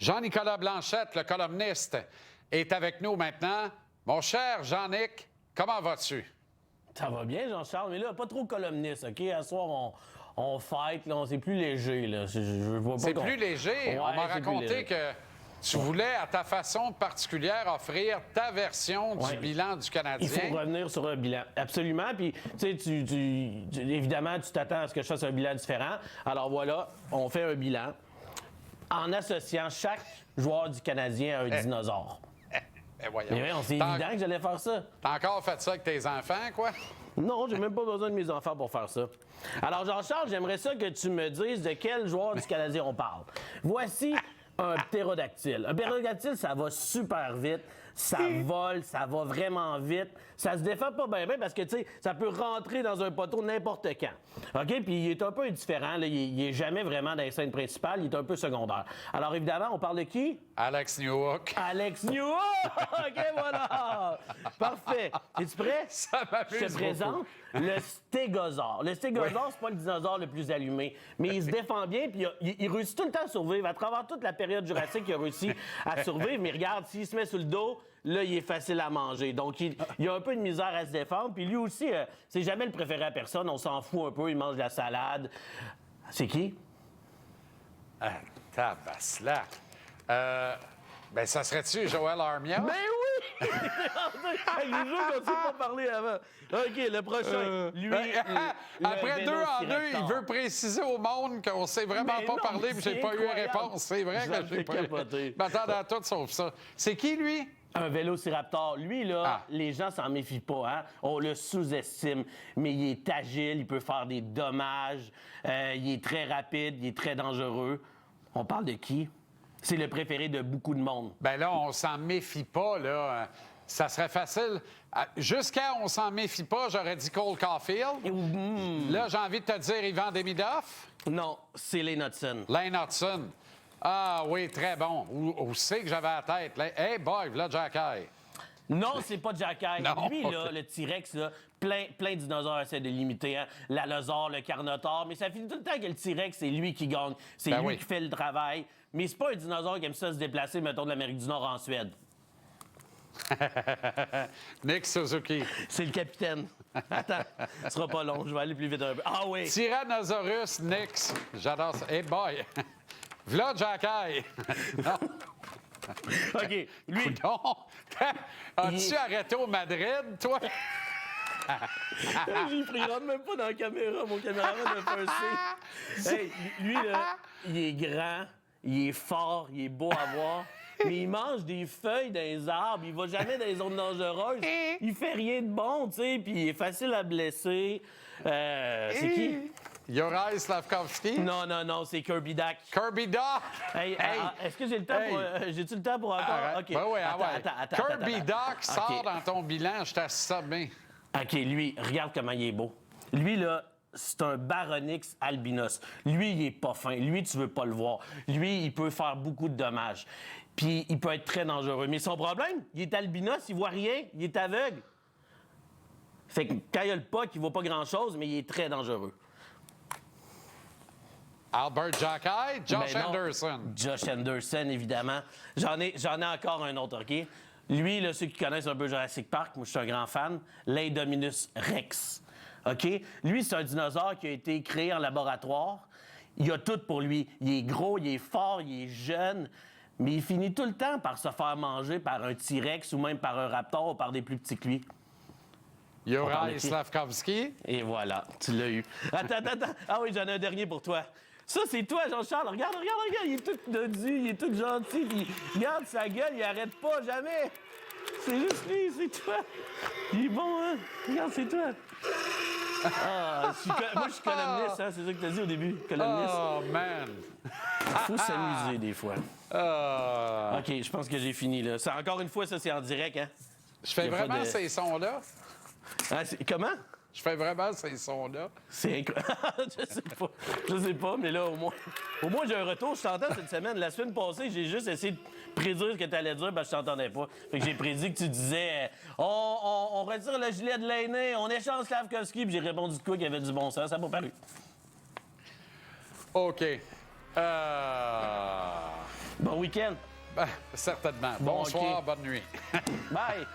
Jean-Nicolas Blanchette, le columniste, est avec nous maintenant. Mon cher Jean-Nic, comment vas-tu? Ça va bien, Jean-Charles, mais là, pas trop columniste, OK? À soir, on fight, là, c'est plus léger, là. Je vois pas C'est plus léger. Ouais, On m'a c'est plus raconté léger. que tu voulais, à ta façon particulière, offrir ta version du Ouais. bilan du Canadien. Il faut revenir sur un bilan. Absolument. Puis, tu sais, évidemment, tu t'attends à ce que je fasse un bilan différent. Alors voilà, on fait un bilan en associant chaque joueur du Canadien à un dinosaure. Eh, voyons. Mais oui, c'est évident que j'allais faire ça. T'as encore fait ça avec tes enfants, quoi? Non, j'ai même pas besoin de mes enfants pour faire ça. Alors, Jean-Charles, j'aimerais ça que tu me dises de quel joueur du Canadien on parle. Voici un ptérodactyle. Un ptérodactyle, ça va super vite. Ça vole, ça va vraiment vite. Ça se défend pas bien parce que, tu sais, ça peut rentrer dans un poteau n'importe quand. OK? Puis il est un peu indifférent. Là. Il est jamais vraiment dans les scènes principales. Il est un peu secondaire. Alors, évidemment, on parle de qui? Alex Newhook. Alex Newhook! OK, voilà! Parfait. Es-tu prêt? Ça m'amuse Je te présente le stégosaure. Le stégosaure, c'est pas le dinosaure le plus allumé, mais il se défend bien, puis il réussit tout le temps à survivre. À travers toute la période jurassique, il a réussi à survivre. Mais regarde, s'il se met sur le dos, là, il est facile à manger. Donc, il a un peu de misère à se défendre. Puis lui aussi, c'est jamais le préféré à personne. On s'en fout un peu. Il mange de la salade. C'est qui? Ah, tabaslac. Ben, ça serait-tu Joël Armia? Ben oui! Hey, les jeux qu'on ne s'est pas parlé avant. OK, le prochain. Lui, Après 2 en 2, il veut préciser au monde qu'on ne s'est vraiment Mais pas non, parlé mais et j'ai c'est pas eu incroyable. réponse. C'est vrai Ça que j'ai fait pas eu. capoter. Je m'attendais à tout sauf ça. C'est qui, lui? Un vélociraptor. Lui, là, Ah. les gens s'en méfient pas, hein? On le sous-estime, mais il est agile, il peut faire des dommages, il est très rapide, il est très dangereux. On parle de qui? C'est le préféré de beaucoup de monde. Ben là, on s'en méfie pas, là. Ça serait facile. Jusqu'à on s'en méfie pas, j'aurais dit Cole Caulfield. Là, j'ai envie de te dire Ivan Demidov. Non, c'est Lane Hudson. Lane Hudson. Ah oui, très bon. Où c'est que j'avais la tête? Hey boy, là, Jack Eye. Non, c'est pas Jack-Eye. Non. Lui, là, le T-Rex, là, plein de dinosaures essaient de l'imiter. Hein? L'allosaure, le Carnotaure. Mais ça finit tout le temps que le T-Rex, c'est lui qui gagne. C'est Ben lui oui. qui fait le travail. Mais c'est pas un dinosaure qui aime ça se déplacer, mettons, de l'Amérique du Nord en Suède. Nick Suzuki. C'est le capitaine. Attends, ce sera pas long. Je vais aller plus vite un peu. Ah oui! Tyrannosaurus Nix. J'adore ça. Hey boy. V'là Jack Eye. Non. OK, lui, Non. As-tu Il- arrêté au Madrid, toi? il rentre même pas dans la caméra. Mon caméraman a fait un signe. Hey, lui, là, il est grand, il est fort, il est beau à voir. Mais il mange des feuilles dans les arbres, il va jamais dans les zones dangereuses. Il fait rien de bon, tu sais, puis il est facile à blesser. C'est qui? Yoraï Slavkovski. Non, c'est Kirby Dak. Kirby Doc. Hey, est-ce que j'ai le temps Hey. pour... j'ai-tu le temps pour encore? Arrête. OK. Ben oui, ah ouais. Attends, Kirby attends. Doc sort OK. dans ton bilan, je t'assiste ça bien. OK, lui, regarde comment il est beau. Lui, là, c'est un Baronix albinos. Lui, il est pas fin. Lui, tu veux pas le voir. Lui, il peut faire beaucoup de dommages. Puis, il peut être très dangereux. Mais son problème, il est albinos, il voit rien, il est aveugle. Fait que quand il a le puck, il voit pas grand-chose, mais il est très dangereux. Albert Jacquet, Josh Ben non. Anderson. Josh Anderson, évidemment. J'en ai encore un autre, OK? Lui, là, ceux qui connaissent un peu Jurassic Park, moi, je suis un grand fan, l'Indominus Rex. OK? Lui, c'est un dinosaure qui a été créé en laboratoire. Il a tout pour lui. Il est gros, il est fort, il est jeune, mais il finit tout le temps par se faire manger par un T-Rex ou même par un raptor ou par des plus petits que lui. parle de Yoraï qui? Slavkovski. Et voilà, tu l'as eu. Attends. Ah oui, j'en ai un dernier pour toi. Ça, c'est toi, Jean-Charles. Regarde. Il est tout dodu, il est tout gentil. Puis, regarde sa gueule, il arrête pas, jamais. C'est juste lui, c'est toi. Il est bon, hein? Regarde, c'est toi. Ah, moi, je suis columniste, hein? C'est ça que t'as dit au début, columniste. Oh, man. Faut s'amuser des fois. Ah. OK, je pense que j'ai fini, là. Encore une fois, ça, c'est en direct, hein? Je fais Y a pas vraiment de- ces sons-là. Ah, comment? Je fais vraiment ces sons-là. C'est incroyable. Je sais pas, mais là, au moins j'ai un retour. Je t'entends cette semaine. La semaine passée, j'ai juste essayé de prédire ce que tu allais dire, parce que je t'entendais pas. Fait que j'ai prédit que tu disais on retire le gilet de l'aîné, on échange Slavkovski, puis j'ai répondu de quoi qu'il y avait du bon sens. Ça n'a pas paru. OK. Bon week-end. Ben, certainement. Bon, Bonsoir, OK. bonne nuit. Bye.